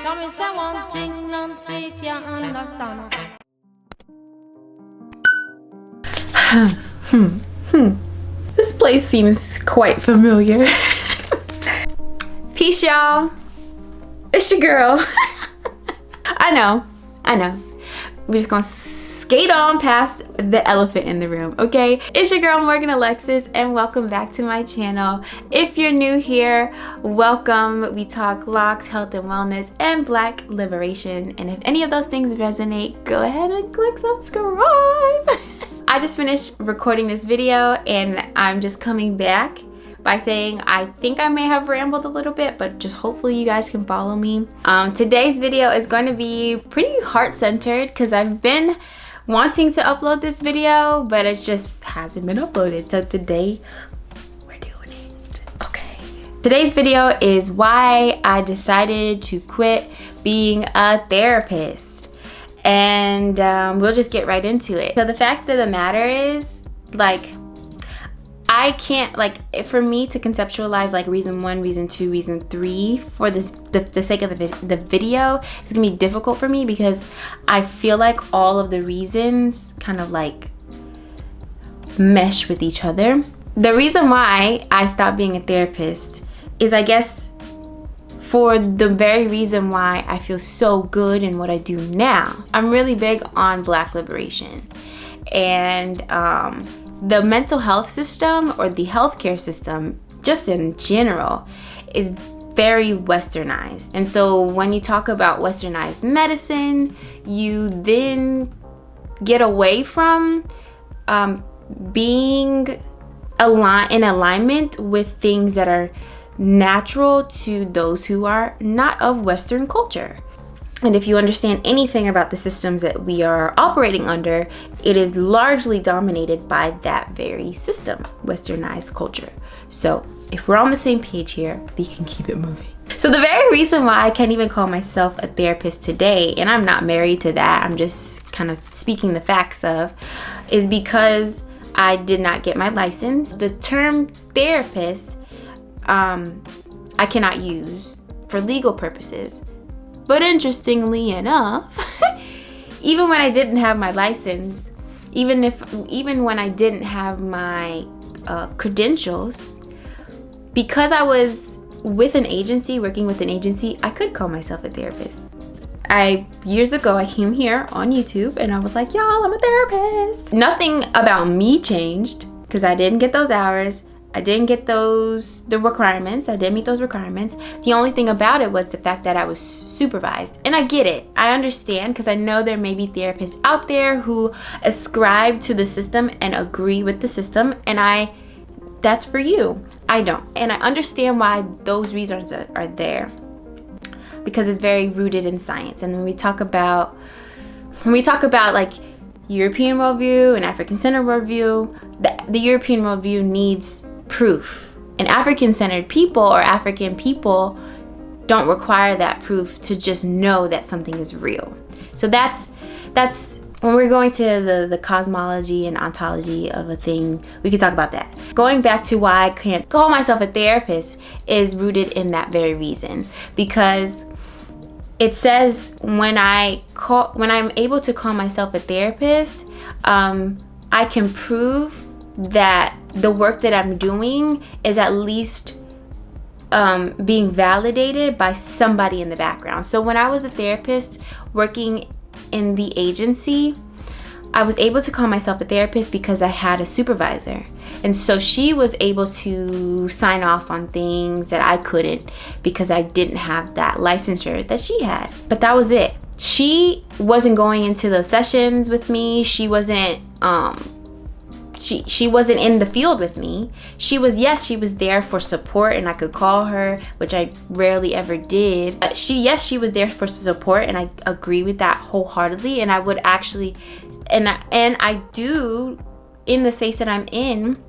Tell me say one thing and see if you understand. This place seems quite familiar. Peace, y'all. It's your girl. I know. We're just gonna skate on past the elephant in the room, okay? It's your girl, Morgan Alexis, and welcome back to my channel. If you're new here, welcome. We talk locks, health and wellness, and Black liberation. And if any of those things resonate, go ahead and click subscribe. I just finished recording this video and I'm just coming back by saying I think I may have rambled a little bit, but just hopefully you guys can follow me. Today's video is going to be pretty heart-centered because I've been wanting to upload this video, but it just hasn't been uploaded. So today we're doing it. Okay. Today's video is why I decided to quit being a therapist. And we'll just get right into it. So the fact of the matter is, like, I can't, like, for me to conceptualize like reason 1, reason 2, reason 3 for this the sake of the video, it's gonna be difficult for me because I feel like all of the reasons kind of like mesh with each other. The reason why I stopped being a therapist is, I guess, for the very reason why I feel so good in what I do now. I'm really big on Black liberation, and the mental health system, or the healthcare system just in general, is very westernized. And so when you talk about westernized medicine, you then get away from being in alignment with things that are natural to those who are not of Western culture. And if you understand anything about the systems that we are operating under, it is largely dominated by that very system, westernized culture. So if we're on the same page here, we can keep it moving. So the very reason why I can't even call myself a therapist today, and I'm not married to that, I'm just kind of speaking the facts of, is because I did not get my license. The term therapist, I cannot use for legal purposes. But interestingly enough, even when I didn't have my license, even when I didn't have my credentials, because I was with an agency, working with an agency, I could call myself a therapist. Years ago, I came here on YouTube and I was like, y'all, I'm a therapist. Nothing about me changed because I didn't get those hours. I didn't get the requirements. I didn't meet those requirements. The only thing about it was the fact that I was supervised. And I get it. I understand, because I know there may be therapists out there who ascribe to the system and agree with the system. And that's for you. I don't. And I understand why those reasons are there, because it's very rooted in science. And when we talk about like European worldview and African-centered worldview, the European worldview needs proof, and African-centered people or African people don't require that proof to just know that something is real. So that's when we're going to the cosmology and ontology of a thing, we can talk about that. Going back to why I can't call myself a therapist is rooted in that very reason, because it says when I'm able to call myself a therapist, I can prove that the work that I'm doing is at least being validated by somebody in the background. So when I was a therapist working in the agency, I was able to call myself a therapist because I had a supervisor. And so she was able to sign off on things that I couldn't because I didn't have that licensure that she had. But that was it. She wasn't going into those sessions with me. She wasn't she wasn't in the field with me. She was there for support, and I could call her, which I rarely ever did. She was there for support, and I agree with that wholeheartedly. And I would actually, and I do, in the space that I'm in,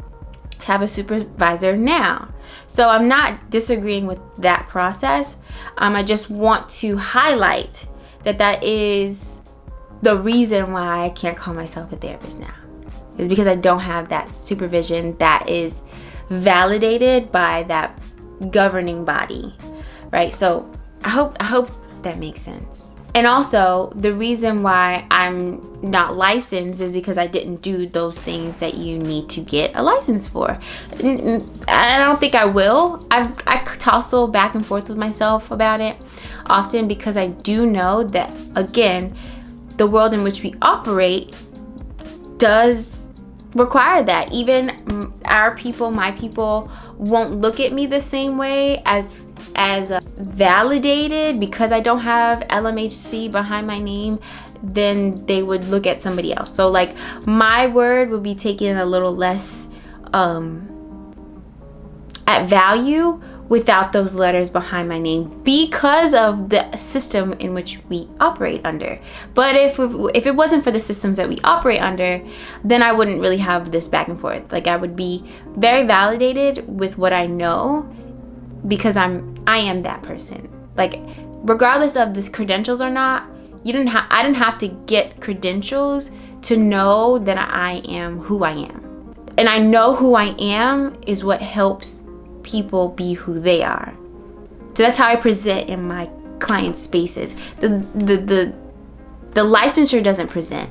have a supervisor now. So I'm not disagreeing with that process. I just want to highlight that is the reason why I can't call myself a therapist now, is because I don't have that supervision that is validated by that governing body, right? So I hope that makes sense. And also, the reason why I'm not licensed is because I didn't do those things that you need to get a license for. I don't think I will. I tussle back and forth with myself about it often, because I do know that, again, the world in which we operate does require that. Even our people, my people, won't look at me the same way as validated because I don't have LMHC behind my name than they would look at somebody else. So like my word would be taken a little less at value without those letters behind my name because of the system in which we operate under. But if it wasn't for the systems that we operate under, then I wouldn't really have this back and forth. Like I would be very validated with what I know because I am that person. Like regardless of this credentials or not, I didn't have to get credentials to know that I am who I am. And I know who I am is what helps people be who they are. So that's how I present in my client spaces. The licensure doesn't present.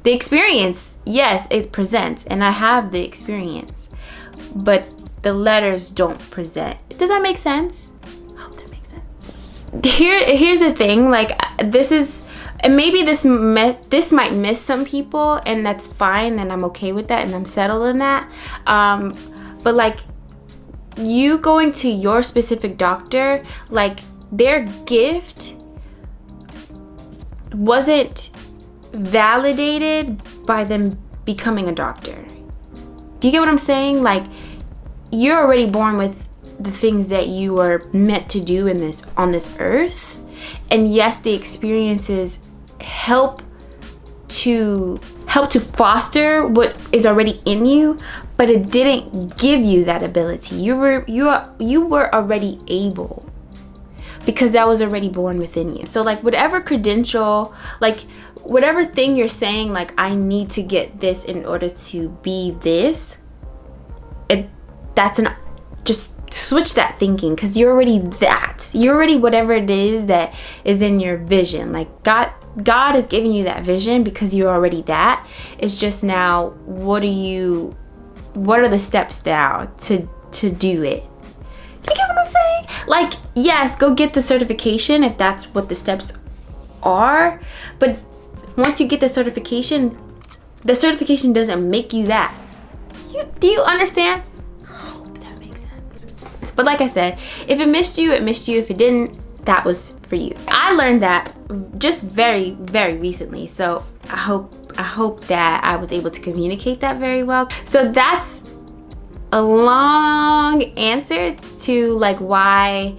The experience, yes, it presents, and I have the experience, but the letters don't present. Does that make sense? I hope that makes sense. Here's the thing, like this is, and maybe this might miss some people, and that's fine, and I'm okay with that, and I'm settled in that. But like you going to your specific doctor, like their gift wasn't validated by them becoming a doctor. Do you get what I'm saying? Like you're already born with the things that you are meant to do on this earth. And yes, the experiences help to foster what is already in you, but it didn't give you that ability. You were already able, because that was already born within you. So like whatever credential, like whatever thing you're saying, like I need to get this in order to be this, just switch that thinking, because you're already that. You're already whatever it is that is in your vision. Like God is giving you that vision because you're already that. It's just now, what are the steps now to do it? You get what I'm saying? Like, yes, go get the certification if that's what the steps are. But once you get the certification doesn't make you that. Do you understand? I hope that makes sense. But like I said, if it missed you, it missed you. If it didn't, that was for you. I learned that just very, very recently. So I hope that I was able to communicate that very well. So that's a long answer to like why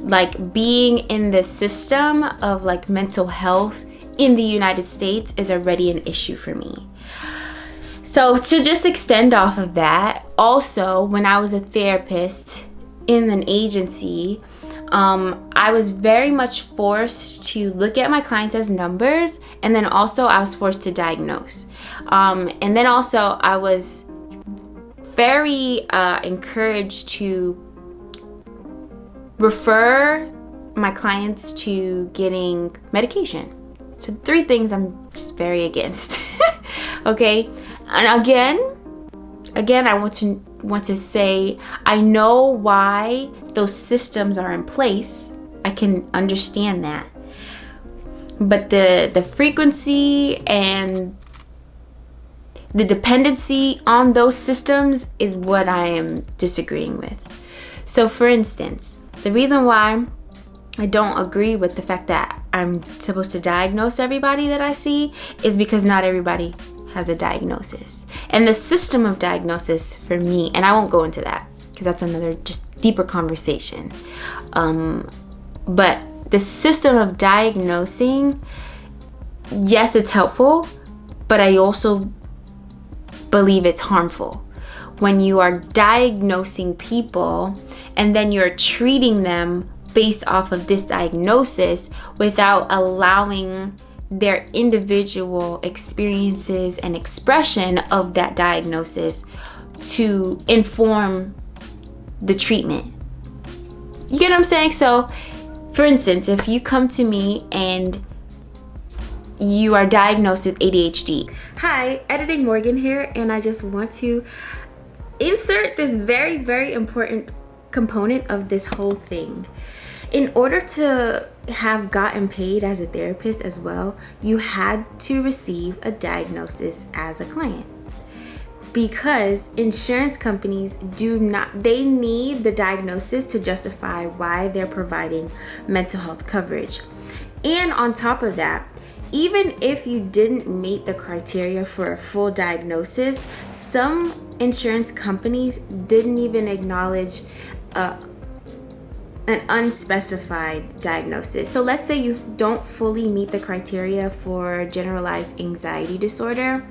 like being in the system of like mental health in the United States is already an issue for me. So to just extend off of that, also when I was a therapist in an agency, I was very much forced to look at my clients as numbers, and then also I was forced to diagnose. And then also I was very encouraged to refer my clients to getting medication. So 3 things I'm just very against. Okay, and again, I want to say I know why those systems are in place. I can understand that, but the frequency and the dependency on those systems is what I am disagreeing with. So for instance, the reason why I don't agree with the fact that I'm supposed to diagnose everybody that I see is because not everybody has a diagnosis. And the system of diagnosis for me, and I won't go into that because that's another just deeper conversation. But the system of diagnosing, yes, it's helpful, but I also believe it's harmful. When you are diagnosing people and then you're treating them based off of this diagnosis without allowing their individual experiences and expression of that diagnosis to inform the treatment. You get what I'm saying? So, for instance, if you come to me and you are diagnosed with ADHD. Hi, Editing Morgan here, and I just want to insert this very, very important component of this whole thing. In order to have gotten paid as a therapist as well, you had to receive a diagnosis as a client. Because insurance companies they need the diagnosis to justify why they're providing mental health coverage. And on top of that, even if you didn't meet the criteria for a full diagnosis, some insurance companies didn't even acknowledge an unspecified diagnosis. So let's say you don't fully meet the criteria for generalized anxiety disorder.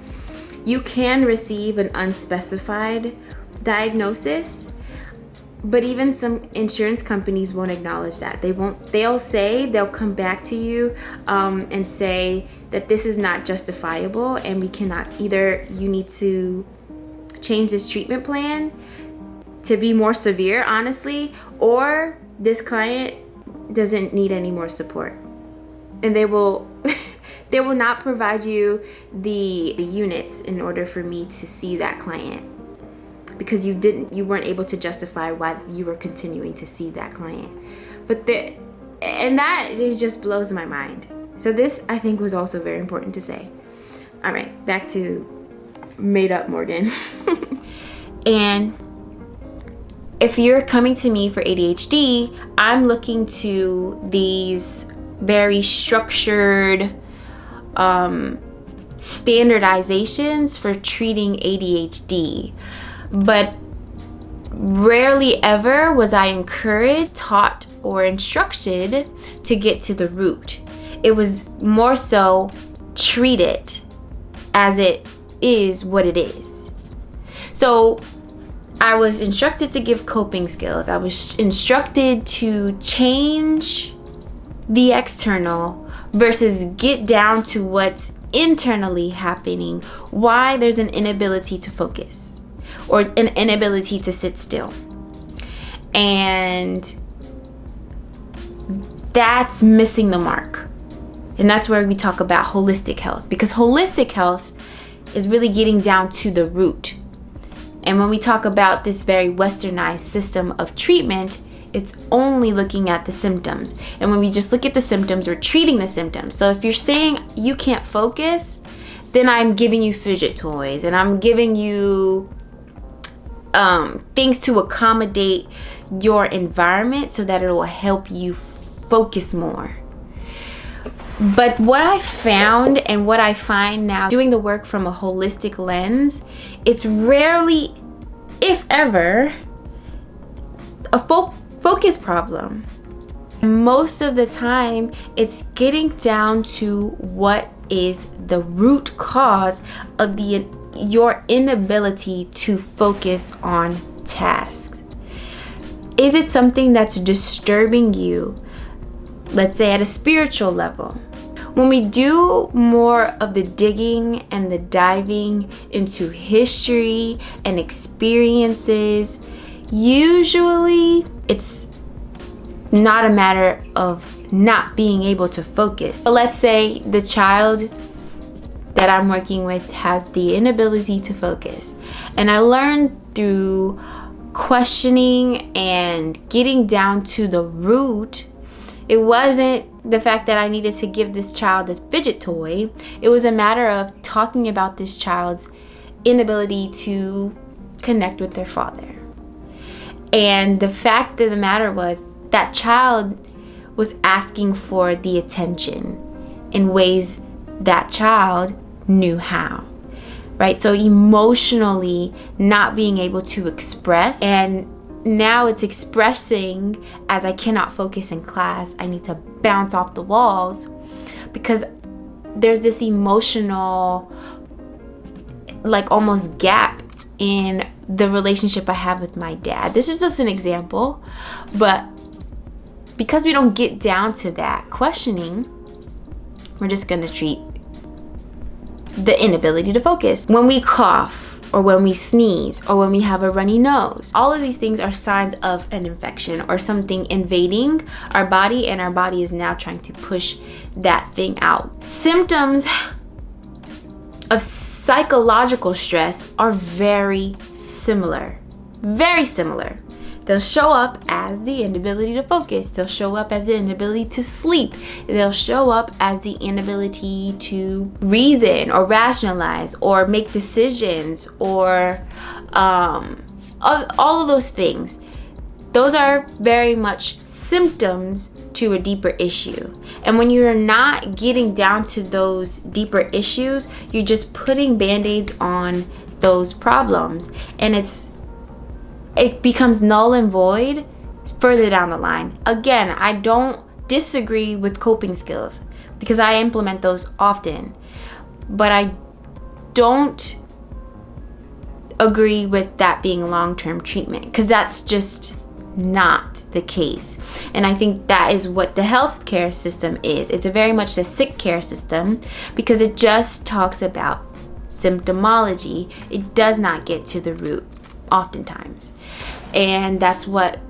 You can receive an unspecified diagnosis, but even some insurance companies won't acknowledge that. They'll come back to you and say that this is not justifiable and we cannot, either you need to change this treatment plan to be more severe, honestly, or this client doesn't need any more support. And they will they will not provide you the units in order for me to see that client, because you weren't able to justify why you were continuing to see that client. And that just blows my mind. So this, I think, was also very important to say. All right, back to made up Morgan. And if you're coming to me for ADHD, I'm looking to these very structured standardizations for treating ADHD. But rarely ever was I encouraged, taught, or instructed to get to the root. It was more so treat it as it is what it is. So I was instructed to give coping skills. I was instructed to change the external versus get down to what's internally happening, why there's an inability to focus or an inability to sit still. And that's missing the mark. And that's where we talk about holistic health, because holistic health is really getting down to the root. And when we talk about this very westernized system of treatment, it's only looking at the symptoms. And when we just look at the symptoms, we're treating the symptoms. So if you're saying you can't focus, then I'm giving you fidget toys and I'm giving you things to accommodate your environment so that it will help you focus more. But what I found and what I find now doing the work from a holistic lens, it's rarely, if ever, a focus problem. Most of the time, it's getting down to what is the root cause of your inability to focus on tasks. Is it something that's disturbing you, let's say at a spiritual level? When we do more of the digging and the diving into history and experiences, usually it's not a matter of not being able to focus. So let's say the child that I'm working with has the inability to focus. And I learned through questioning and getting down to the root, it wasn't the fact that I needed to give this child a fidget toy. It was a matter of talking about this child's inability to connect with their father. And the fact of the matter was that child was asking for the attention in ways that child knew how, right? So emotionally not being able to express, and now it's expressing as I cannot focus in class. I need to bounce off the walls because there's this emotional, like almost gap in the relationship I have with my dad. This is just an example, but because we don't get down to that questioning, we're just going to treat the inability to focus. When we cough, or when we sneeze, or when we have a runny nose. All of these things are signs of an infection or something invading our body, and our body is now trying to push that thing out. Symptoms of psychological stress are very similar. Very similar. They'll show up as the inability to focus. They'll show up as the inability to sleep. They'll show up as the inability to reason or rationalize or make decisions or all of those things. Those are very much symptoms to a deeper issue. And when you're not getting down to those deeper issues, you're just putting band-aids on those problems. And it becomes null and void further down the line. Again, I don't disagree with coping skills because I implement those often, but I don't agree with that being long-term treatment because that's just not the case. And I think that is what the healthcare system is. It's a very much a sick care system because it just talks about symptomology. It does not get to the root oftentimes. And that's what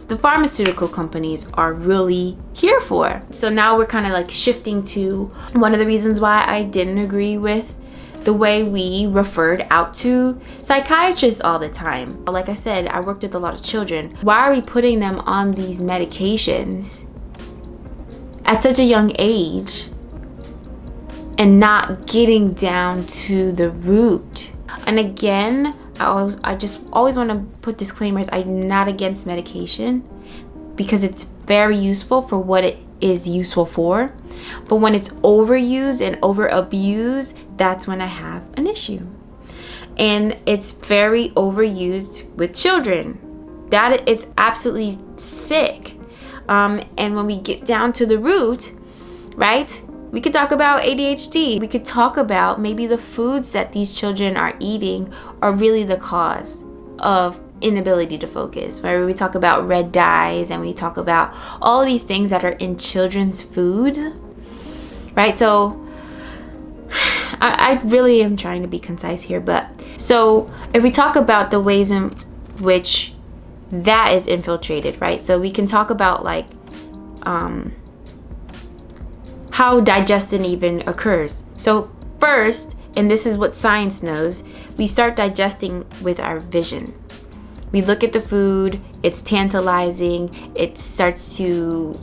the pharmaceutical companies are really here for. So now we're kind of like shifting to one of the reasons why I didn't agree with the way we referred out to psychiatrists all the time. Like I said, I worked with a lot of children. Why are we putting them on these medications at such a young age and not getting down to the root? And again, I just always want to put disclaimers. I'm not against medication because it's very useful for what it is useful for. But when it's overused and over abused, that's when I have an issue. And it's very overused with children. That it's absolutely sick. And when we get down to the root, right? We could talk about ADHD. We could talk about maybe the foods that these children are eating are really the cause of inability to focus. Where we talk about red dyes and we talk about all of these things that are in children's food, right? So I really am trying to be concise here, but so if we talk about the ways in which that is infiltrated, right? So we can talk about like how digestion even occurs. So first, and this is what science knows, we start digesting with our vision. We look at the food, it's tantalizing, it starts to,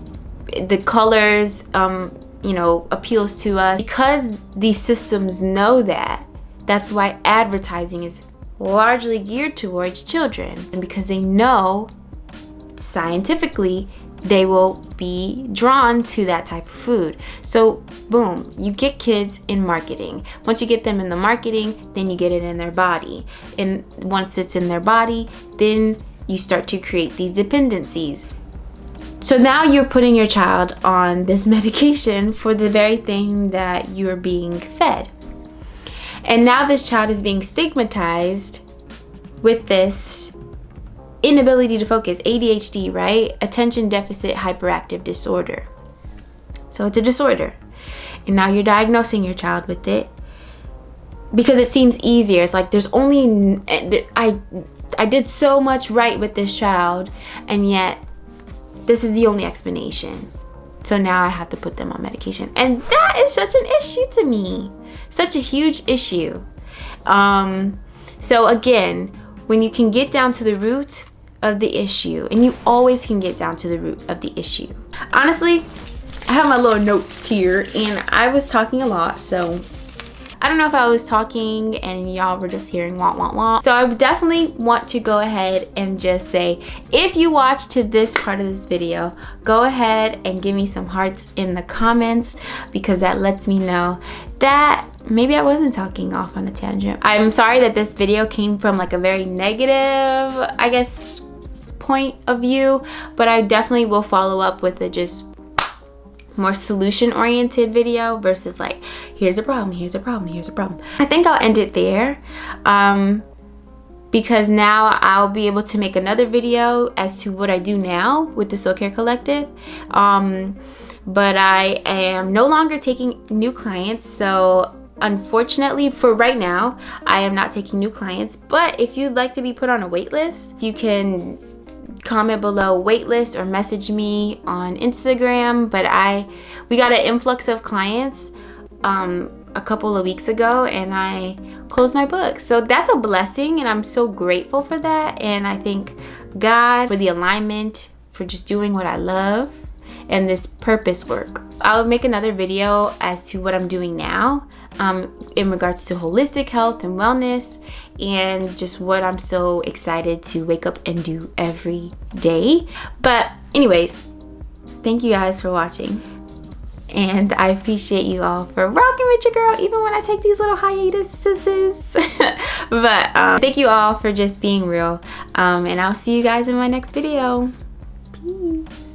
the colors, appeals to us. Because these systems know that, that's why advertising is largely geared towards children. And because they know scientifically they will be drawn to that type of food. So boom, you get kids in marketing. Once you get them in the marketing, then you get it in their body. And once it's in their body, then you start to create these dependencies. So now you're putting your child on this medication for the very thing that you're being fed. And now this child is being stigmatized with this inability to focus, ADHD, right? Attention deficit hyperactive disorder. So it's a disorder. And now you're diagnosing your child with it because it seems easier. It's like there's only, I did so much right with this child, and yet this is the only explanation. So now I have to put them on medication. And that is such an issue to me. Such a huge issue. So again, when you can get down to the root of the issue, and you always can get down to the root of the issue. Honestly, I have my little notes here, and I was talking a lot, so I don't know if I was talking and y'all were just hearing wah wah wah. So I definitely want to go ahead and just say, if you watched to this part of this video, go ahead and give me some hearts in the comments, because that lets me know that maybe I wasn't talking off on a tangent. I'm sorry that this video came from like a very negative, I guess, point of view, but I definitely will follow up with a just more solution oriented video versus like, here's a problem, here's a problem, here's a problem. I think I'll end it there because now I'll be able to make another video as to what I do now with the SoulCare Collective. But I am no longer taking new clients, so unfortunately, for right now, I am not taking new clients, but if you'd like to be put on a wait list, you can comment below waitlist or message me on Instagram. But we got an influx of clients a couple of weeks ago, and I closed my book. So that's a blessing, and I'm so grateful for that. And I thank God for the alignment, for just doing what I love and this purpose work. I'll make another video as to what I'm doing now in regards to holistic health and wellness, and just what I'm so excited to wake up and do every day. But anyways, thank you guys for watching, and I appreciate you all for rocking with your girl even when I take these little hiatuses. But thank you all for just being real, and I'll see you guys in my next video. Peace.